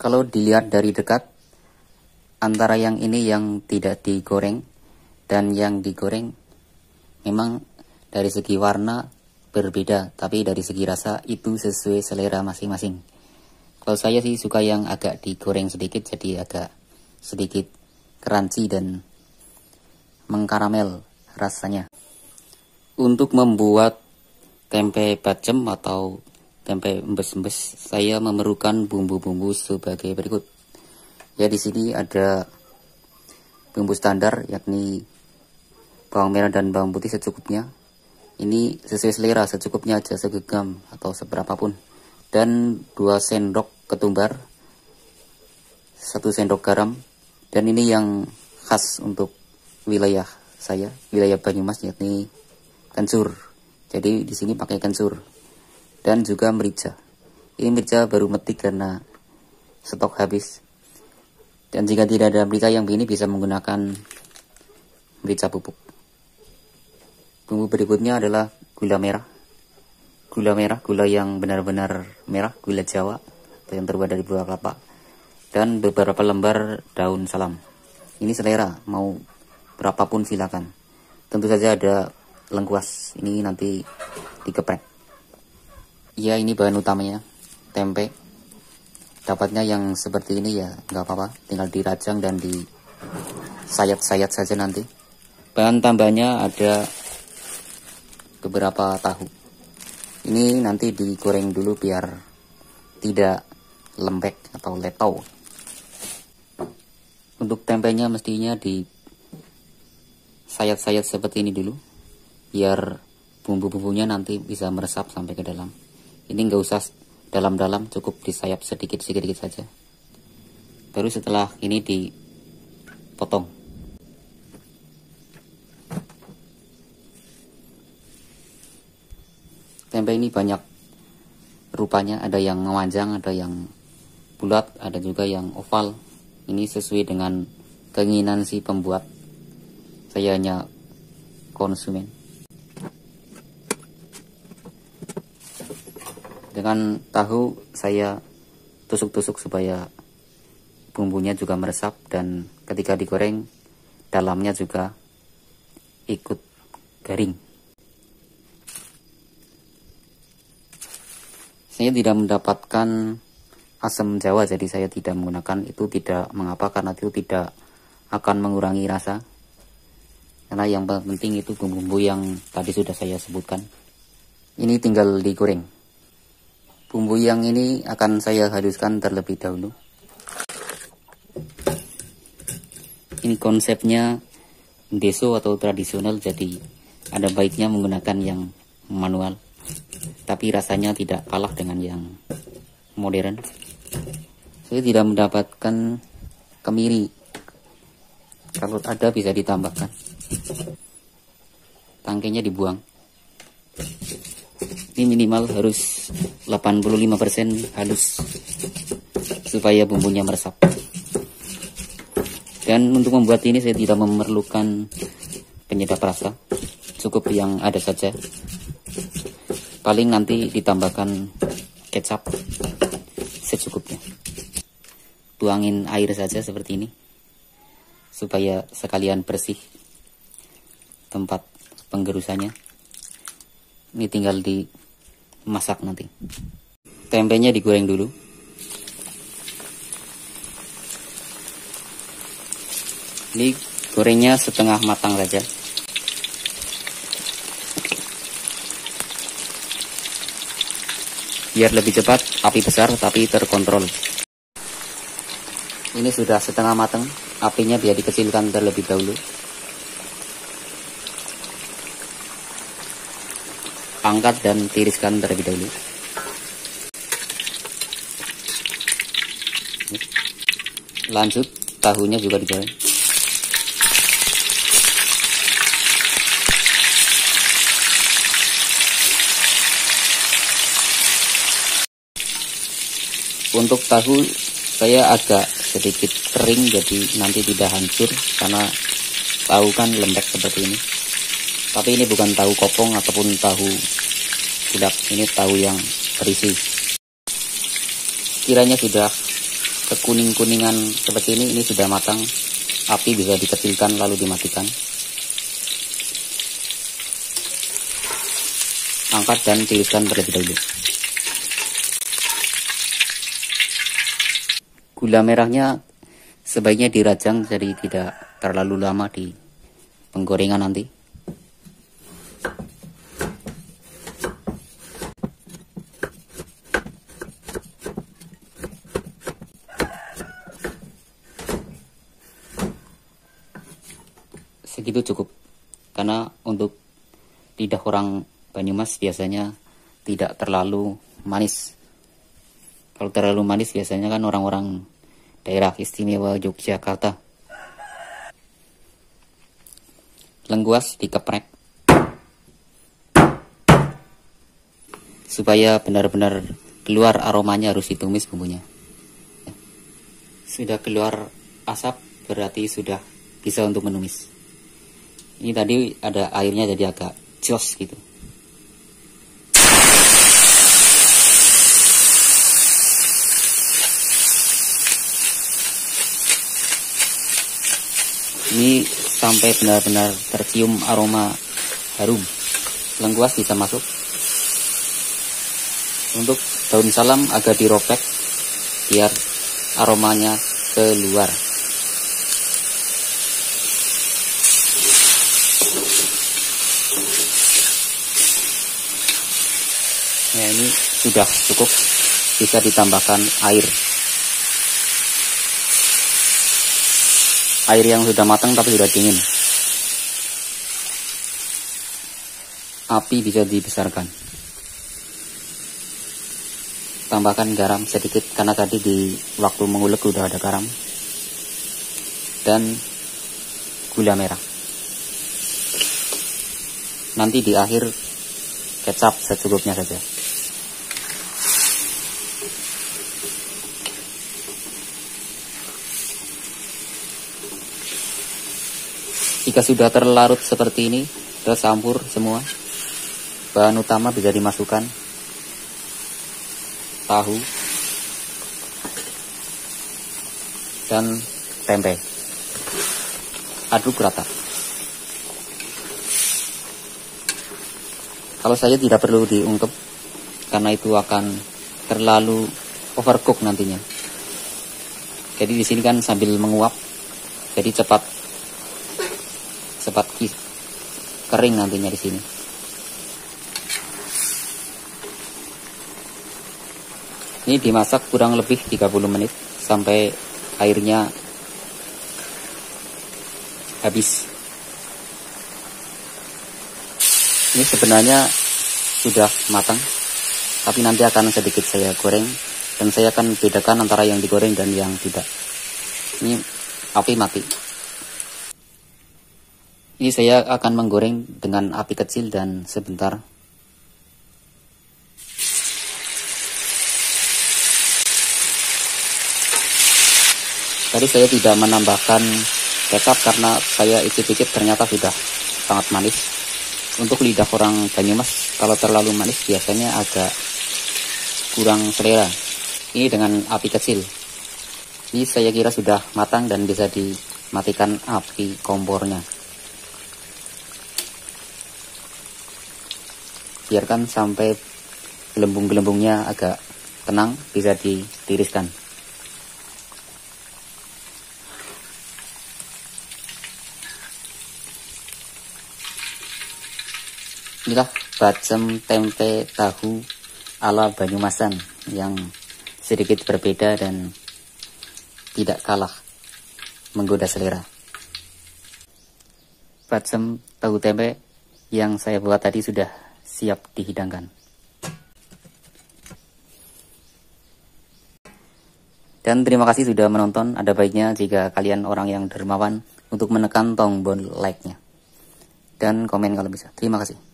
Kalau dilihat dari dekat, antara yang ini yang tidak digoreng dan yang digoreng memang dari segi warna berbeda, tapi dari segi rasa itu sesuai selera masing-masing. Kalau saya sih suka yang agak digoreng sedikit, jadi agak sedikit crunchy dan mengkaramel rasanya. Untuk membuat tempe bacem atau tempe embes-embes, saya memerlukan bumbu-bumbu sebagai berikut. Ya, di sini ada bumbu standar, yakni bawang merah dan bawang putih secukupnya. Ini sesuai selera, secukupnya aja, segenggam atau seberapapun. Dan 2 sendok ketumbar, 1 sendok garam. Dan ini yang khas untuk wilayah saya, wilayah Banyumas, yakni kencur. Jadi di sini pakai kencur. Dan juga merica. Ini merica baru metik karena stok habis. Dan jika tidak ada merica yang begini, bisa menggunakan merica bubuk. Bumbu berikutnya adalah gula merah. Gula yang benar-benar merah, gula Jawa atau yang terbuat dari buah kelapa. Dan beberapa lembar daun salam. Ini selera, mau berapapun silakan. Tentu saja ada lengkuas, ini nanti dikeprek. Ya, ini bahan utamanya, tempe. Dapatnya yang seperti ini ya nggak apa-apa, tinggal dirajang dan disayat-sayat saja nanti. Bahan tambahnya ada beberapa tahu. Ini nanti digoreng dulu biar tidak lembek atau letau. Untuk tempenya mestinya disayat-sayat seperti ini dulu, biar bumbu-bumbunya nanti bisa meresap sampai ke dalam. Ini nggak usah dalam-dalam, cukup disayap sedikit-sedikit saja. Baru setelah ini dipotong. Tempe ini banyak rupanya, ada yang memanjang, ada yang bulat, ada juga yang oval. Ini sesuai dengan keinginan si pembuat. Saya hanya konsumen. Dengan tahu saya tusuk-tusuk supaya bumbunya juga meresap, dan ketika digoreng dalamnya juga ikut garing. Saya tidak mendapatkan asam Jawa, jadi saya tidak menggunakan itu. Tidak mengapa, karena itu tidak akan mengurangi rasa. Karena yang penting itu bumbu-bumbu yang tadi sudah saya sebutkan. Ini tinggal digoreng. Bumbu yang ini akan saya haluskan terlebih dahulu. Ini konsepnya deso atau tradisional, jadi ada baiknya menggunakan yang manual. Tapi rasanya tidak kalah dengan yang modern. Saya tidak mendapatkan kemiri. Kalau ada bisa ditambahkan. Tangkainya dibuang. Ini minimal harus 85% halus supaya bumbunya meresap. Dan untuk membuat ini saya tidak memerlukan penyedap rasa, cukup yang ada saja. Paling nanti ditambahkan kecap secukupnya. Tuangin air saja seperti ini supaya sekalian bersih tempat penggerusannya. Ini tinggal dimasak nanti. Tempenya digoreng dulu. Ini gorengnya setengah matang saja. Biar lebih cepat, api besar tapi terkontrol. Ini sudah setengah matang, apinya biar dikecilkan terlebih dahulu. Angkat dan tiriskan terlebih dahulu. Lanjut, tahunya juga digoreng. Untuk tahu saya agak sedikit kering, jadi nanti tidak hancur karena tahu kan lembek seperti ini. Tapi ini bukan tahu kopong ataupun tahu budak, ini tahu yang berisi. Kiranya sudah kekuning-kuningan seperti ini sudah matang. Api bisa dikecilkan lalu dimatikan. Angkat dan tiriskan terlebih dahulu. Gula merahnya sebaiknya dirajang jadi tidak terlalu lama di penggorengan nanti. Segitu cukup, karena untuk lidah orang Banyumas biasanya tidak terlalu manis. Kalau terlalu manis biasanya kan orang-orang daerah istimewa Yogyakarta. Lengkuas dikeprek supaya benar-benar keluar aromanya, harus ditumis bumbunya. Sudah keluar asap berarti sudah bisa untuk menumis. Ini tadi ada airnya jadi agak jos gitu. Ini sampai benar-benar tercium aroma harum. Lengkuas bisa masuk. Untuk daun salam agak diropek biar aromanya keluar. Ya, ini sudah cukup, bisa ditambahkan air. Air yang sudah matang tapi sudah dingin. Api bisa dibesarkan. Tambahkan garam sedikit karena tadi di waktu mengulek udah ada garam. Dan gula merah. Nanti di akhir kecap secukupnya saja. Jika sudah terlarut seperti ini, tercampur semua, bahan utama bisa dimasukkan. Tahu dan tempe. Aduk rata. Kalau saya tidak perlu diungkep karena itu akan terlalu overcook nantinya. Jadi di sini kan sambil menguap, jadi cepat kering nantinya di sini. Ini dimasak kurang lebih 30 menit sampai airnya habis. Ini sebenarnya sudah matang, tapi nanti akan sedikit saya goreng dan saya akan bedakan antara yang digoreng dan yang tidak. Ini api mati. Ini saya akan menggoreng dengan api kecil dan sebentar. Tadi saya tidak menambahkan kecap karena saya icip-icip ternyata sudah sangat manis. Untuk lidah orang Banyumas kalau terlalu manis biasanya agak kurang selera. Ini dengan api kecil. Ini saya kira sudah matang dan bisa dimatikan api kompornya. Biarkan sampai gelembung-gelembungnya agak tenang, bisa ditiriskan. Inilah bacem tempe tahu ala Banyumasan yang sedikit berbeda dan tidak kalah menggoda selera. Bacem tahu tempe yang saya buat tadi sudah siap dihidangkan. Dan terima kasih sudah menonton. Ada baiknya jika kalian orang yang dermawan untuk menekan tombol like-nya dan komen kalau bisa. Terima kasih.